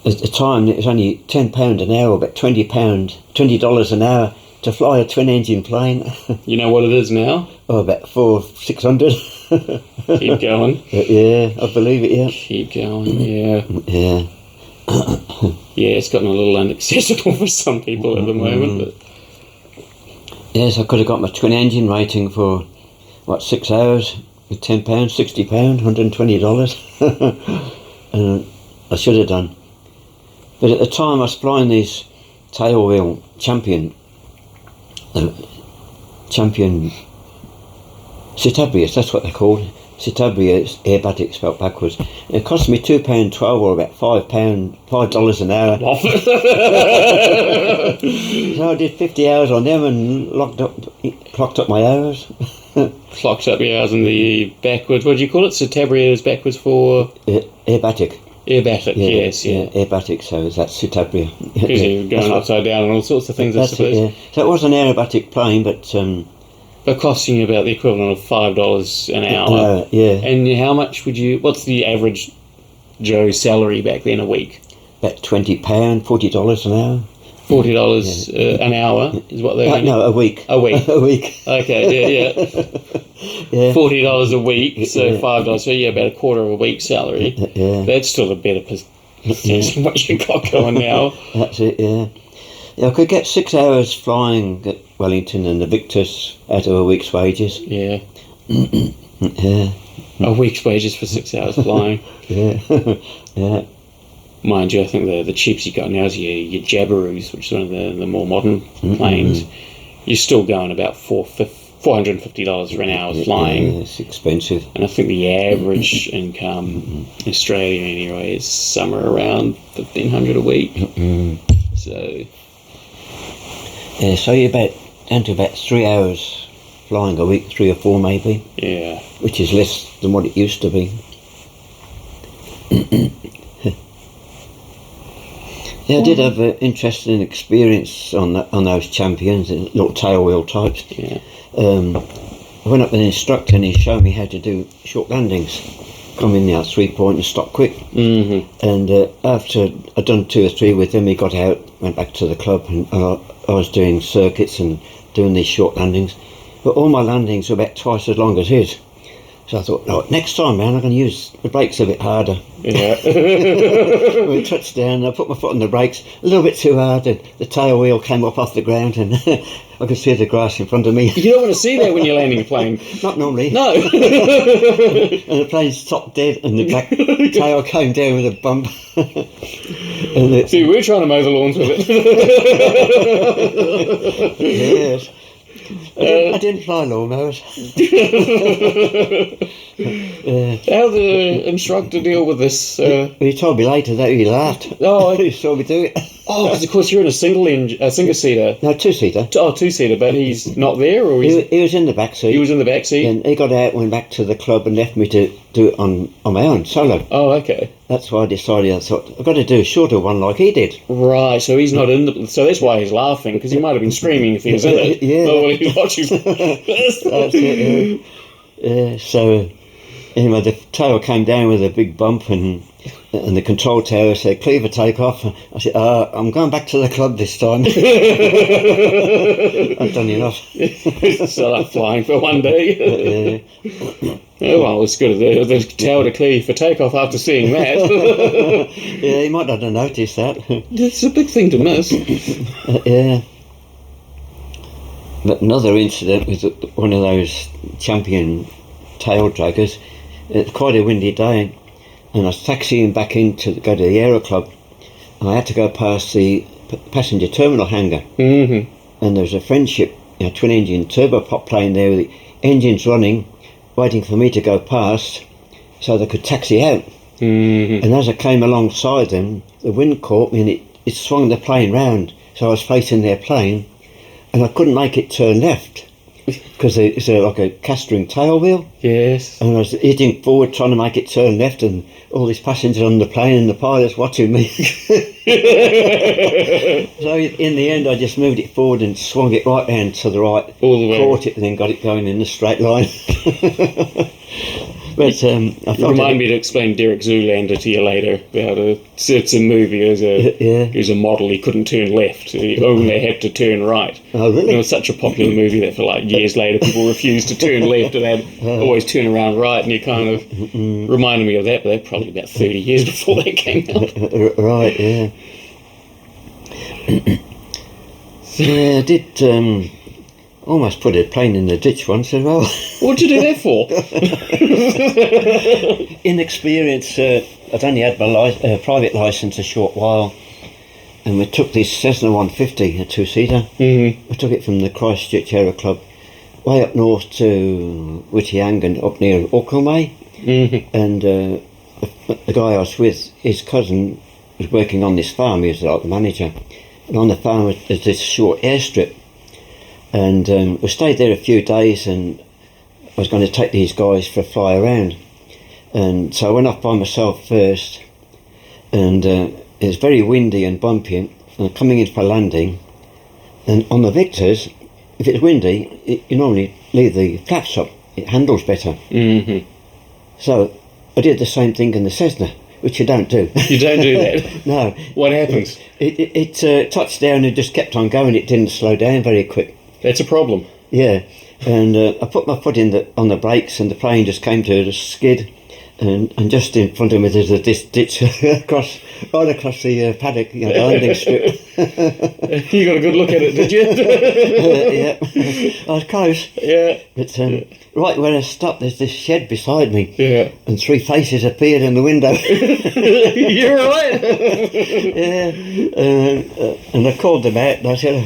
at the time it was only £10 an hour, about $20 an hour to fly a twin engine plane. You know what it is now? Oh, about $600. Keep going. Yeah, I believe it. Yeah. Keep going. Yeah. Yeah. Yeah, it's gotten a little inaccessible for some people at the moment. But yes, I could have got my twin engine rating for 6 hours with £10, £60, $120, and I should have done. But at the time I was flying these tail wheel Champion Cetabrius, that's what they're called, Citabria, aerobatic spelled backwards. It cost me £2.12 or about $5 an hour. So I did 50 hours on them and clocked up my hours. Clocked up your hours in the backwards. What do you call it? Citabria is backwards for Aerobatic. aerobatic. Yes, yeah. Aerobatic. So that's Citabria. Because you're going upside down and all sorts of things, I suppose. So it was an aerobatic plane, but costing you about the equivalent of $5 an hour. Yeah. And how much what's the average Joe's salary back then a week? About £20, $40 an hour. $40 an hour is what they're No, a week. A week. A week. Okay, yeah. Yeah. $40 a week, so $5. So yeah, about a quarter of a week's salary. Yeah. That's still a better percentage than what you got going now. That's it, yeah. I could get 6 hours flying at Wellington and the Victus out of a week's wages. Yeah. Yeah. A week's wages for 6 hours flying. Yeah. Yeah. Mind you, I think the cheapest you got now is your Jabiroos, which is one of the more modern planes. You're still going about $450 for an hour flying. Yeah, it's expensive. And I think the average income in Australia anyway is somewhere around $1,500 a week. So yeah, so you're down to about 3 hours flying a week, 3 or 4 maybe. Yeah. Which is less than what it used to be. Yeah, I did have an interesting experience on those champions, the little tail wheel types. Yeah. I went up with an instructor and he showed me how to do short landings. Come in there, 3-point and stop quick. Mm-hmm. And after I'd done 2 or 3 with him, he got out, went back to the club, and I was doing circuits and doing these short landings. But all my landings were about twice as long as his. So I thought, no, next time, man, I'm going to use the brakes a bit harder. Yeah. We touched down, I put my foot on the brakes a little bit too hard, and the tail wheel came up off the ground, and I could see the grass in front of me. You don't want to see that when you're landing a plane. Not normally. No. And the plane stopped dead, and the back tail came down with a bump. And See, we're trying to mow the lawns with it. Yes. I didn't fly lawnmowers. How the instructor deal with this? He told me later that he laughed. Oh, He saw me do it. Oh, because of course you're in a single seater. No, 2-seater. Oh, 2-seater, but he's not there, or He was in the back seat. he was in the back seat. And he got out, went back to the club, and left me to do it on my own, solo. Oh, okay. That's why I decided. I thought I've got to do a shorter one like he did. Right, so he's not in the. So that's why he's laughing, because he might have been screaming if he was in it. Yeah. Oh, well, he's watching. That's it. So anyway, the tail came down with a big bump, and the control tower said, "Cleaver, take off." I said, "I'm going back to the club this time. I've done enough." So I'm flying for one day. Oh, well, it's good of the tower to clear for takeoff after seeing that. Yeah, he might not have noticed that. It's a big thing to miss. Yeah. But another incident with one of those champion tail draggers. It's quite a windy day, and I was taxiing back in to go to the Aero Club, and I had to go past the passenger terminal hangar. Mm-hmm. And there was a Friendship, twin-engine turboprop plane there with the engines running, waiting for me to go past so they could taxi out. Mm-hmm. And as I came alongside them, the wind caught me and it swung the plane round, so I was facing their plane, and I couldn't make it turn left because it's like a castering tail wheel. Yes. And I was hitting forward trying to make it turn left, and all these passengers on the plane and the pilot's watching me. So in the end I just moved it forward and swung it right round to the right, All the way. caught it and then got it going in a straight line. But I felt Remind me to explain Derek Zoolander to you later. About it's a movie. He was a model. He couldn't turn left. He only had to turn right. Oh, really? And it was such a popular movie that for like years later people refused to turn left and they'd always turn around right. And you kind of reminded me of that. But that probably about 30 years before that came out. Right, yeah. Yeah, I did almost put a plane in the ditch once as well. What'd you do that for? Inexperience. I'd only had my private licence a short while, and we took this Cessna 150, a 2-seater. Mm-hmm. We took it from the Christchurch Aero Club, way up north to Whittiangan, up near Auckland Way. Mm-hmm. And the guy I was with, his cousin was working on this farm. He was like the manager, and on the farm was this short airstrip. And we stayed there a few days, and I was going to take these guys for a fly around. And so I went off by myself first, and it was very windy and bumpy, and coming in for landing. And on the Victors, if it's windy, you normally leave the flaps up. It handles better. Mm-hmm. So I did the same thing in the Cessna, which you don't do. You don't do that? No. What happens? It touched down and just kept on going. It didn't slow down very quick. That's a problem. Yeah. And I put my foot on the brakes, and the plane just came to a skid. And just in front of me there's this ditch right across the paddock, the landing strip. You got a good look at it, did you? Yeah, I was close. Yeah. But right where I stopped, there's this shed beside me. Yeah. And three faces appeared in the window. You're right. Yeah. And I called them out, and I said,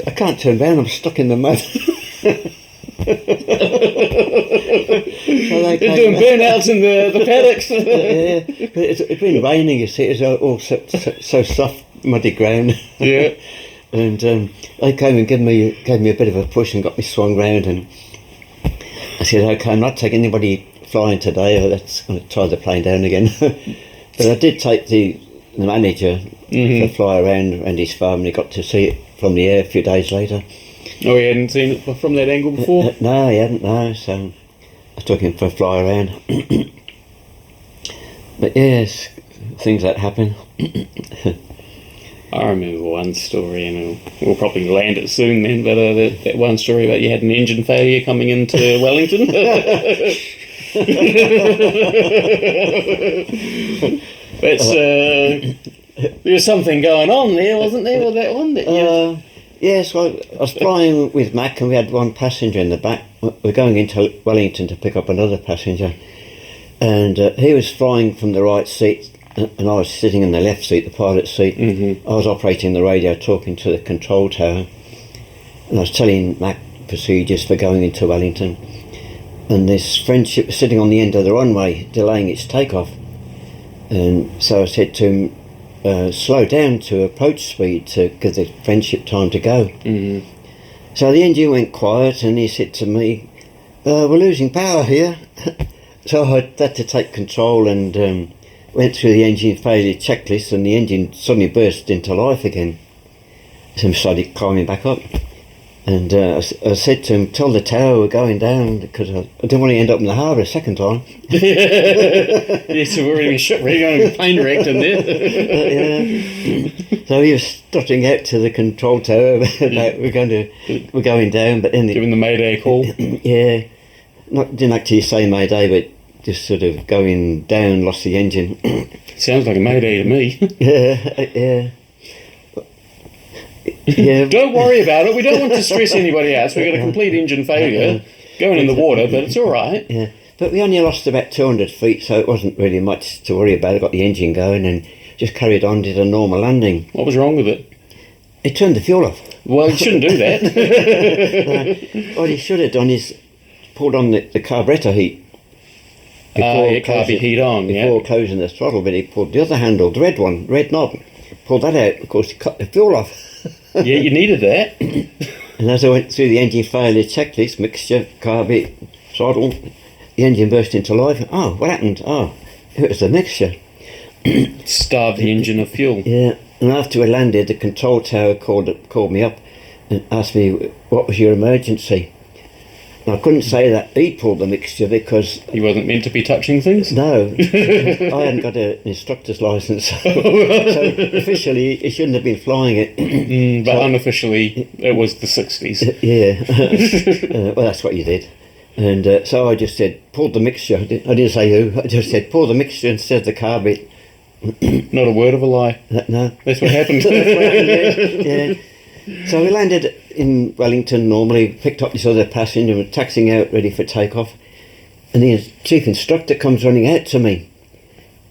I can't turn around, I'm stuck in the mud. So they're doing burnouts in the paddocks. Yeah, but it's been raining, you see, it's all so soft, muddy ground. Yeah. And they came and gave me a bit of a push and got me swung round, and I said, okay, I'm not taking anybody flying today, let's going to tie the plane down again. But I did take the manager for a fly around his farm, and he got to see it from the air a few days later. Oh, he hadn't seen it from that angle before? No, he hadn't, no, so I took him for a fly around. But yes, things that happen. I remember one story, and we'll probably land it soon then, but that one story about you had an engine failure coming into Wellington. There was something going on there, wasn't there, with that one? Yes, well, I was flying with Mac, and we had one passenger in the back. We're going into Wellington to pick up another passenger, and he was flying from the right seat, and I was sitting in the left seat, the pilot seat. Mm-hmm. I was operating the radio, talking to the control tower, and I was telling Mac procedures for going into Wellington. And this friendship was sitting on the end of the runway, delaying its takeoff. And so I said to him, slow down to approach speed to give the friendship time to go. Mm-hmm. So the engine went quiet, and he said to me, we're losing power here. So I had to take control and went through the engine failure checklist, and the engine suddenly burst into life again. So I started climbing back up. And I said to him, tell the tower we're going down, because I didn't want to end up in the harbour a second time. Yes, we're already been shipwrecked, going plane wrecked in there. Yeah. So he was stuttering out to the control tower about we're going down, but then giving the Mayday call. Yeah, didn't actually say Mayday, but just sort of going down, lost the engine. Sounds like a Mayday to me. Yeah. Yeah. Don't worry about it. We don't want to stress anybody else. We've got a complete engine failure going in the water, but it's all right. Yeah, but we only lost about 200 feet, so it wasn't really much to worry about. I got the engine going and just carried on, did a normal landing. What was wrong with it? It turned the fuel off. Well, you shouldn't do that. What he should have done is pulled on the carburettor heat. Carby heat on, before closing the throttle, but he pulled the other handle, the red knob, pulled that out. Of course, he cut the fuel off. Yeah, you needed that. And as I went through the engine failure checklist, mixture, carby, throttle, the engine burst into life. Oh, what happened? Oh, it was the mixture. Starved the engine of fuel. Yeah, and after we landed, the control tower called me up and asked me what was your emergency. And I couldn't say that he pulled the mixture because he wasn't meant to be touching things. No, I hadn't got an instructor's license, so officially he shouldn't have been flying it. But unofficially, it was the 60s. Yeah, well, that's what you did. And so I just said, pull the mixture. I didn't say who. I just said, pull the mixture instead of the carb. Not a word of a lie. No. That's what happened. Yeah. So we landed in Wellington normally, picked up this other passenger, and were taxiing out ready for takeoff. And the chief instructor comes running out to me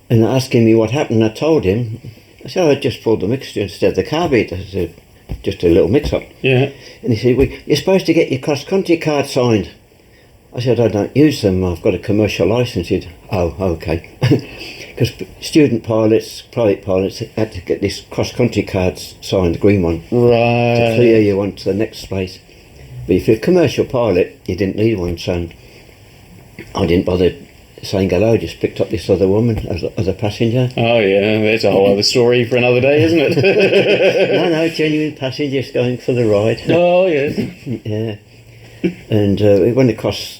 and asking me what happened. I told him. I said, I just pulled the mixture instead of the carbide. I said, just a little mix-up. Yeah. And he said, well, you're supposed to get your cross-country card signed. I said, I don't use them. I've got a commercial licence. He said, oh, okay. Because student pilots, private pilots, had to get this cross-country card signed, the green one, Right. to clear you on to the next place. But if you're a commercial pilot, you didn't need one, so I didn't bother saying hello, I just picked up this other woman as a passenger. Oh yeah, that's a whole other story for another day, isn't it? No, genuine passengers going for the ride. Oh yes. Yeah. And we went across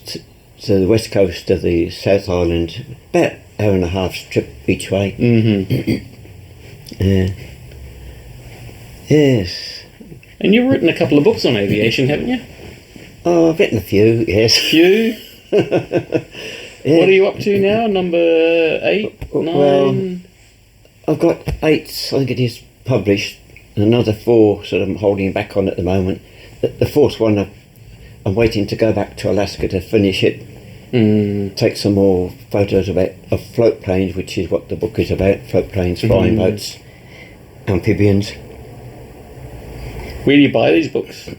to the west coast of the South Island, about an hour and a half trip each way. Mm-hmm. Yeah. Yes. And you've written a couple of books on aviation, haven't you? Oh, I've written a few, yes. Few? Yeah. What are you up to now? Number 8? 9? Well, I've got 8, I think it is, published. Another 4 sort of I'm holding back on at the moment. The fourth one, I'm waiting to go back to Alaska to finish it. Take some more photos of float planes, which is what the book is about. Float planes, flying boats, amphibians. Where do you buy these books?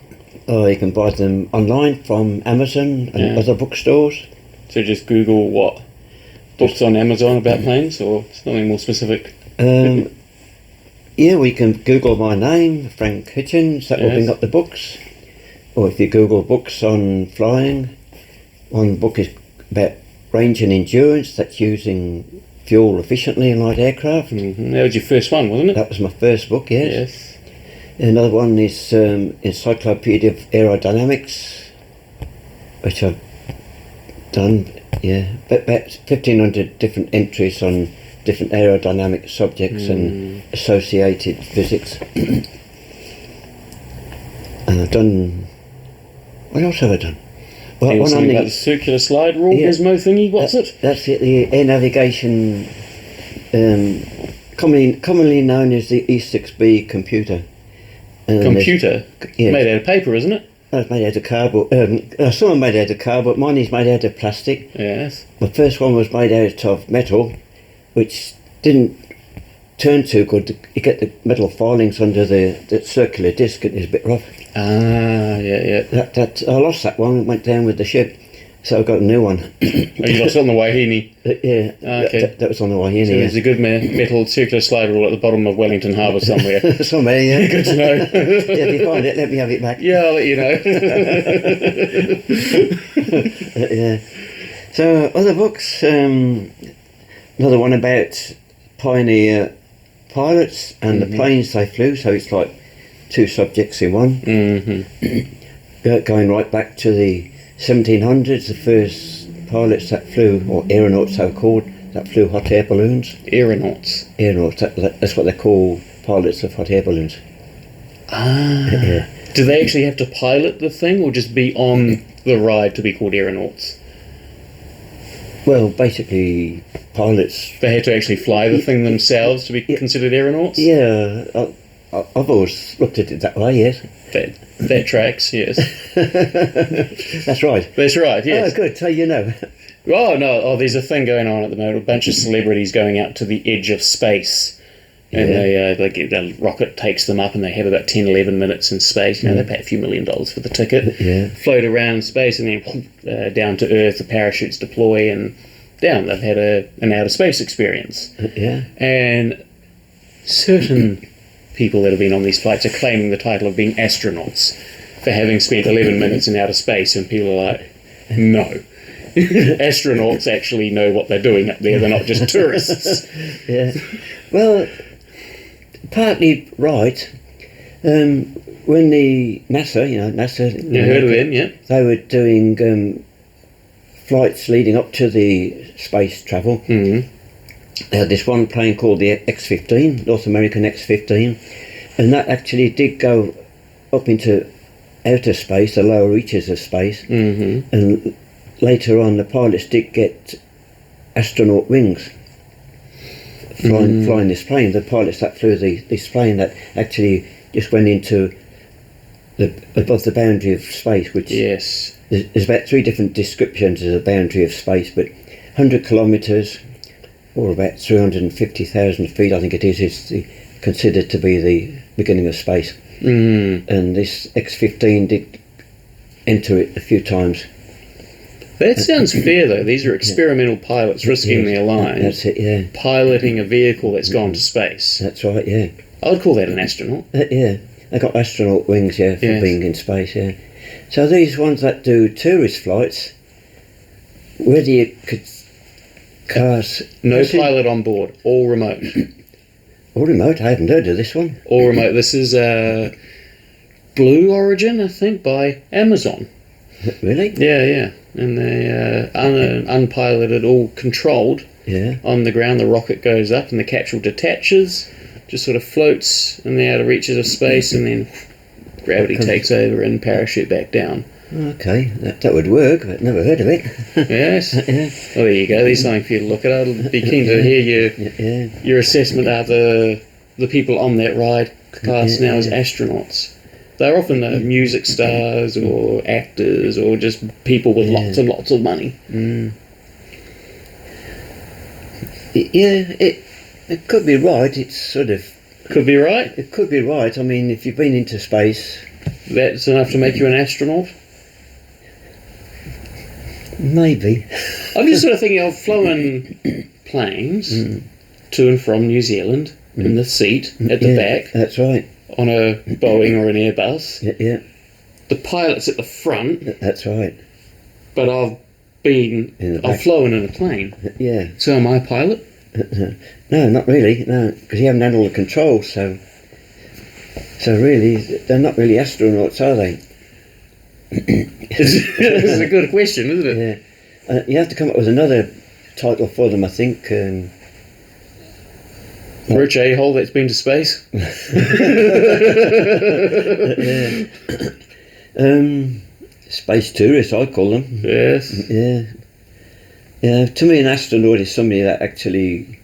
Oh, you can buy them online from Amazon and other bookstores. So just Google what? Books on Amazon about planes, or something more specific? Yeah, we can Google my name, Frank Hitchens, that will bring up the books. Or if you Google books on flying, one book is about range and endurance, that's using fuel efficiently in light aircraft. Mm-hmm. That was your first one, wasn't it? That was my first book, yes. Yes. Another one is Encyclopedia of Aerodynamics, which I've done, about 1,500 different entries on different aerodynamic subjects and associated physics. And I've done... What else have I done? Well, One on the circular slide rule, gizmo thingy, what's it? That's it, the air navigation, commonly known as the E6B computer. Computer? Yeah. Made out of paper, isn't it? It's made out of cardboard. Some are made out of cardboard, mine is made out of plastic. Yes. The first one was made out of metal, which didn't turn too good. You get the metal filings under the circular disc, it is a bit rough. Ah, yeah. That I lost that one, it went down with the ship, so I got a new one. Oh, you lost it on the Wahine. Yeah, Okay. that was on the Wahine. So there's a good metal circular slide rule at the bottom of Wellington Harbour somewhere. Somewhere, yeah. Good to know. Yeah, if you find it, let me have it back. Yeah, I'll let you know. Yeah. So other books, another one about pioneer pilots and the planes they flew, so it's like 2 subjects in one. Going right back to the 1700s, the first pilots that flew, or aeronauts they were called, that flew hot air balloons. Aeronauts. Aeronauts, that's what they call pilots of hot air balloons. Ah. Yeah. Do they actually have to pilot the thing, or just be on the ride to be called aeronauts? Well, basically, pilots... They had to actually fly the thing themselves to be considered aeronauts? Yeah, I've always looked at it that way, yes. That tracks, yes. That's right. That's right, yes. Oh, good, so you know. Oh, no, there's a thing going on at the moment, a bunch of celebrities going out to the edge of space. And the rocket takes them up and they have about 10, 11 minutes in space. You know, they pay a few $1 million for the ticket. Yeah. Float around space and then down to Earth, the parachutes deploy and down. They've had an outer space experience. Yeah. And certain people that have been on these flights are claiming the title of being astronauts for having spent 11 minutes in outer space, and people are like, no. Astronauts actually know what they're doing up there, they're not just tourists. Yeah. Well, partly right. When the NASA, You heard of them, yeah? they were doing flights leading up to the space travel. Mm-hmm. They had this one plane called the X-15, North American X-15, and that actually did go up into outer space, the lower reaches of space, and later on the pilots did get astronaut wings flying this plane. The pilots that flew this plane that actually just went into above the boundary of space, which there's about 3 different descriptions of the boundary of space, but 100 kilometres or about 350,000 feet, I think it is considered to be the beginning of space. and this X-15 did enter it a few times. That sounds fair, though. These are experimental pilots risking their lives. That's it, yeah. Piloting a vehicle that's gone to space. That's right, yeah. I would call that an astronaut. Yeah, they got astronaut wings, yeah, for Yes. being in space, yeah. So these ones that do tourist flights, where do you could cars? No pilot on board. All remote. All remote. I haven't heard of this one. All remote. This is Blue Origin, I think, by Amazon. Really? Yeah. And they unpiloted, all controlled. Yeah. On the ground, the rocket goes up and the capsule detaches, just sort of floats in the outer reaches of space, and then gravity takes over and parachute back down. Okay, that would work. I've never heard of it. Yes. Yeah. Well, there you go. There's something for you to look at. I'd be keen to hear your assessment of the people on that ride class now as astronauts. They're often music stars or actors or just people with lots and lots of money. Yeah, it could be right. It's sort of... Could be right. It could be right. I mean, if you've been into space... That's enough to make you an astronaut? Maybe. I'm just sort of thinking I've flown planes to and from New Zealand in the seat at the back. That's right. On a Boeing or an Airbus. Yeah. The pilot's at the front. That's right. But I've flown in a plane. Yeah. So am I a pilot? No, not really. No, because you haven't had all the controls. So really, they're not really astronauts, are they? That's a good question, isn't it? Yeah. You have to come up with another title for them, I think. Rich a-hole that's been to space. Space tourists, I call them. Yes. Yeah. To me, an astronaut is somebody that actually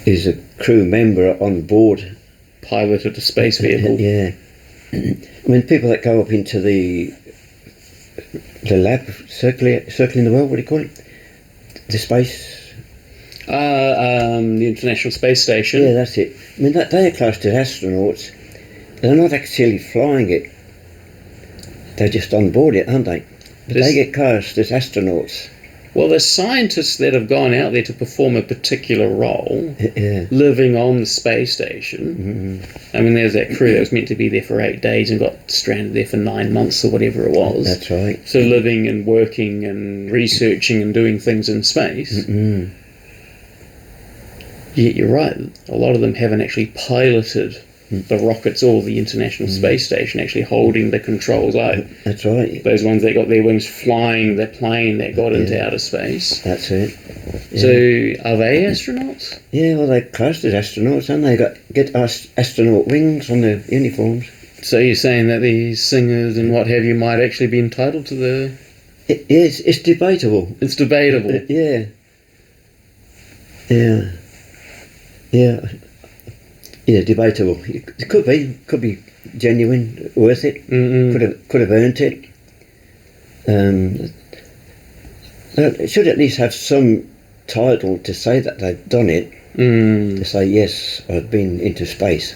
is a crew member on board. Piloted a space vehicle. Yeah. I mean, people that go up into the lab, circling the world, what do you call it? The space... the International Space Station. Yeah, that's it. I mean, they are classed as astronauts. They're not actually flying it. They're just on board it, aren't they? But they get classed as astronauts. Well, there's scientists that have gone out there to perform a particular role, living on the space station. I mean, there's that crew that was meant to be there for 8 days and got stranded there for 9 months or whatever it was. That's right. So living and working and researching and doing things in space. Yeah, you're right. A lot of them haven't actually piloted the rockets or the International Space Station, actually holding the controls out. That's right. Those ones that got their wings flying the plane that got into outer space. That's it. Yeah. So, are they astronauts? Yeah, well, they're classed as astronauts, and they get astronaut wings on their uniforms. So you're saying that these singers and what have you might actually be entitled to the... It's debatable. It's debatable. Yeah, debatable. It could be genuine, worth it. Could have earned it. It should at least have some title to say that they've done it. To say, yes, I've been into space.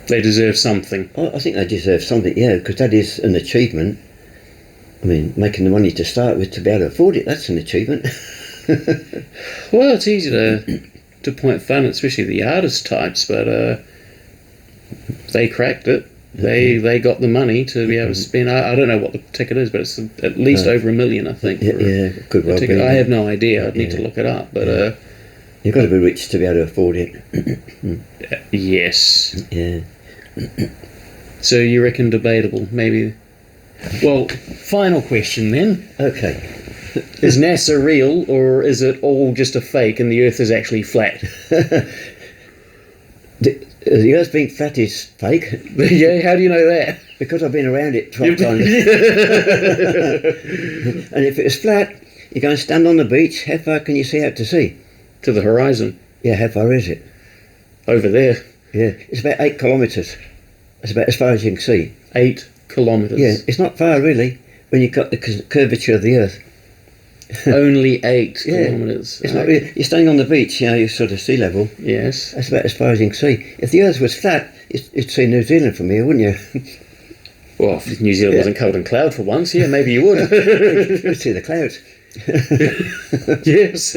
They deserve something. I think they deserve something, yeah, because that is an achievement. I mean, making the money to start with to be able to afford it, that's an achievement. Well, it's easy to point fun, especially the artist types, but they cracked it. They got the money to be able to spend. I don't know what the ticket is, but it's at least over $1 million, I think. Could well be. I have no idea. I'd need to look it up, but you've got to be rich to be able to afford it. Yes. Yeah. So you reckon debatable? Maybe. Well, final question then. Okay. Is NASA real, or is it all just a fake and the Earth is actually flat? The Earth being flat is fake. Yeah, how do you know that? Because I've been around it 12 times. And if it was flat, you're going to stand on the beach. How far can you see out to sea? To the horizon. Yeah, how far is it? Over there. Yeah, it's about 8 kilometres. That's about as far as you can see. 8 kilometres. Yeah, it's not far really when you've got the curvature of the Earth. Only 8 Yeah. kilometres. It's not really, you're standing on the beach, you're sort of sea level. Yes. That's about as far as you can see. If the Earth was flat, you'd see New Zealand from here, wouldn't you? Well, if New Zealand wasn't covered in cloud for once, yeah, maybe you would. You'd see the clouds. Yes,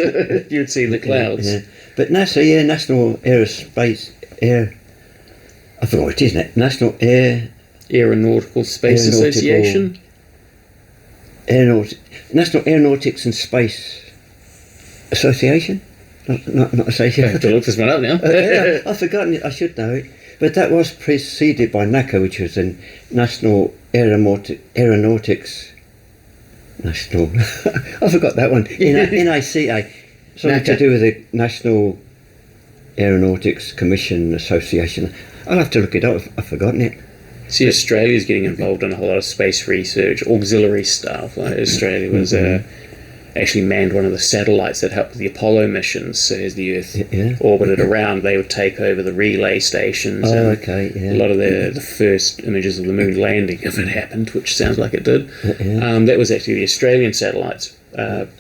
you'd see the clouds. Yeah. But NASA, National Aerospace I forgot what it is, isn't it? National Aeronautical Space Association. National Aeronautics and Space Association? Not I association. have to look this one up now. I've forgotten it. I should know it. But that was preceded by NACA, which was the National Aeronautics. National. I forgot that one. NACA. Something to NACA. do with the National Aeronautics Commission Association. I'll have to look it up. I've forgotten it. See, Australia's getting involved in a whole lot of space research, auxiliary stuff. Like Australia was actually manned one of the satellites that helped with the Apollo missions. So as the Earth orbited around, they would take over the relay stations. Oh, and okay, yeah. A lot of the first images of the moon landing, if it happened, which sounds like it did, that was actually the Australian satellites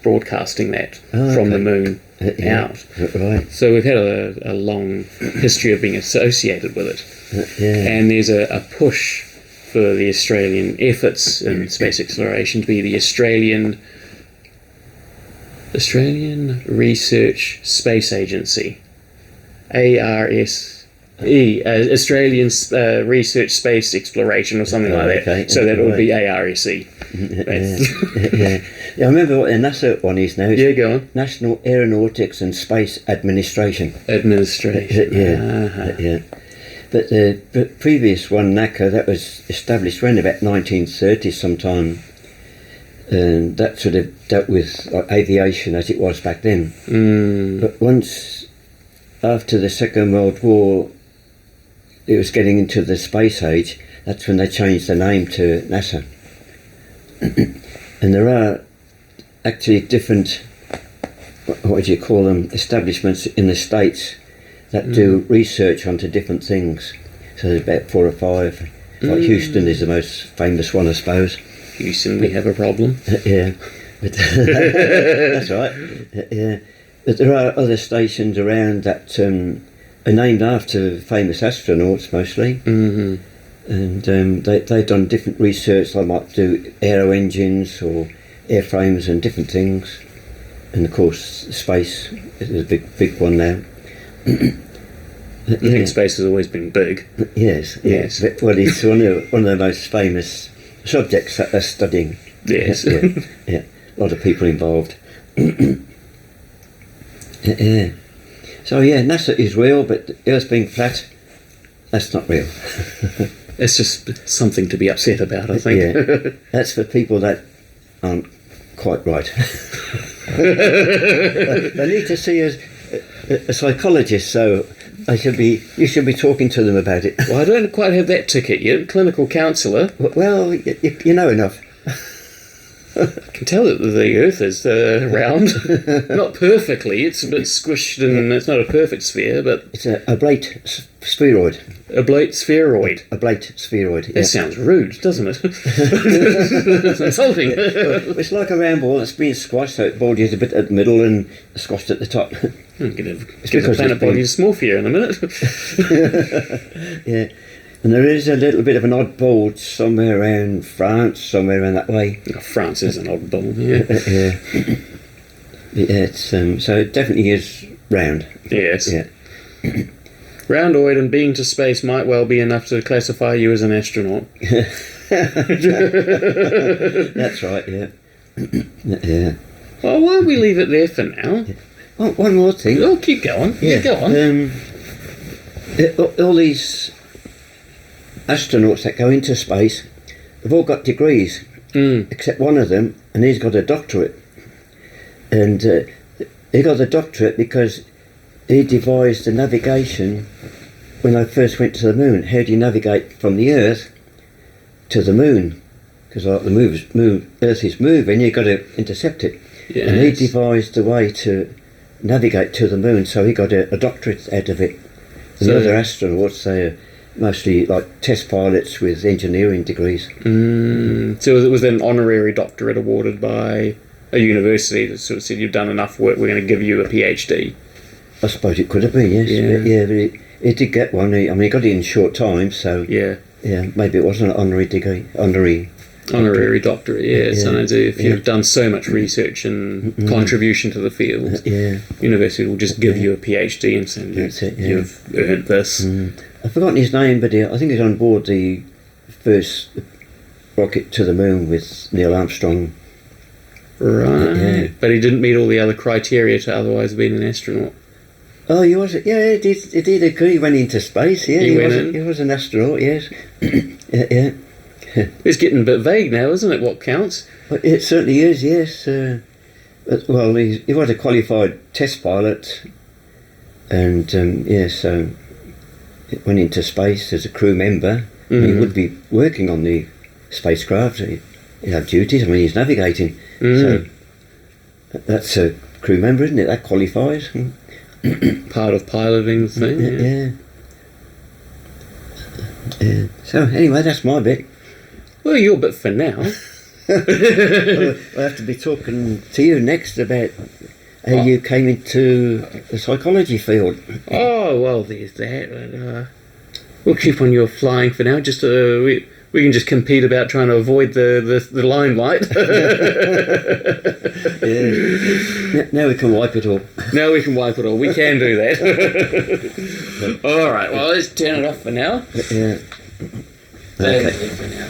broadcasting that from the moon out. Right. So we've had a long history of being associated with it. And there's a push for the Australian efforts in space exploration to be the Australian Research Space Agency, ARSE, Australian Research Space Exploration or something like that. Okay. So that it would be ARSE. I remember what the NASA one is now. It's Yeah, go on. National Aeronautics and Space Administration. Administration. Yeah. But the previous one, NACA, that was established around about 1930 sometime. And that sort of dealt with aviation as it was back then. But once, after the Second World War, it was getting into the space age, that's when they changed the name to NASA. And there are actually different, what do you call them, establishments in the States that do research onto different things. So there's about 4 or 5. Like Houston is the most famous one, I suppose. Houston, we have a problem. Yeah, but that's right. Yeah, but there are other stations around that are named after famous astronauts mostly, and they've done different research. They might do aero engines or airframes and different things, and of course space is a big one now. I think space has always been big. Yes. But, well, it's one of the most famous subjects that they're studying. Yes. Yeah. A lot of people involved. Yeah. So NASA is real, but the Earth being flat, that's not real. It's just something to be upset about, I think. Yeah. That's for people that aren't quite right. They need to see a psychologist, so you should be talking to them about it. Well, I don't quite have that ticket yet. Clinical counsellor. Well, you know enough. I can tell that the Earth is round. Not perfectly. It's a bit squished and it's not a perfect sphere, but... It's a oblate spheroid. Oblate spheroid. Oblate spheroid. That sounds rude, doesn't it? It's insulting. It's like a round ball that's being squashed, so it bulges a bit at the middle and squashed at the top. I'm going to give the planet body dysmorphia in a minute. Yeah. And there is a little bit of an odd bulge somewhere around France, somewhere around that way. Oh, France is an oddball, yeah. Yeah, it's, so it definitely is round. Yes. Yeah. Roundoid and being to space might well be enough to classify you as an astronaut. That's right, yeah. Yeah. Well, why don't we leave it there for now? Oh, one more thing. Oh, keep going. Yeah. Go on. All these astronauts that go into space, they've all got degrees, except one of them, and he's got a doctorate. And he got a doctorate because he devised the navigation when I first went to the moon. How do you navigate from the Earth to the moon? Because like the Earth is moving, you've got to intercept it. Yes. And he devised a way to navigate to the moon, so he got a doctorate out of it. And the other astronauts, they're mostly like test pilots with engineering degrees. So it was an honorary doctorate awarded by a university that sort of said you've done enough work, we're going to give you a PhD. I suppose it could have been, yes. Yeah. But it did get one. I mean, he got it in short time, so Yeah. Maybe it wasn't an honorary degree, Honorary doctorate, yeah. Yeah. Sometimes if you've done so much research and contribution to the field, university will just give you a PhD and say you've earned this. I've forgotten his name, but I think he's on board the first rocket to the moon with Neil Armstrong. Right. Yeah. But he didn't meet all the other criteria to otherwise being an astronaut. Oh, he was. Yeah, he did agree. He went into space. Yeah, He went in. He was an astronaut. Yes. Yeah. It's getting a bit vague now, isn't it, what counts? But it certainly is. Yes. Well, he was a qualified test pilot, and so it went into space as a crew member. He would be working on the spacecraft. He'd have duties. I mean, he's navigating. So that's a crew member, isn't it? That qualifies. Part of piloting the thing. Yeah. So anyway, that's my bit. Well, your bit for now. I'll have to be talking to you next about how you came into the psychology field. Oh, well, there's that. We'll keep on your flying for now. Just we can just compete about trying to avoid the limelight. Now we can wipe it all. Now we can wipe it all. We can do that. All right. Well, let's turn it off for now. Yeah. Okay. For now.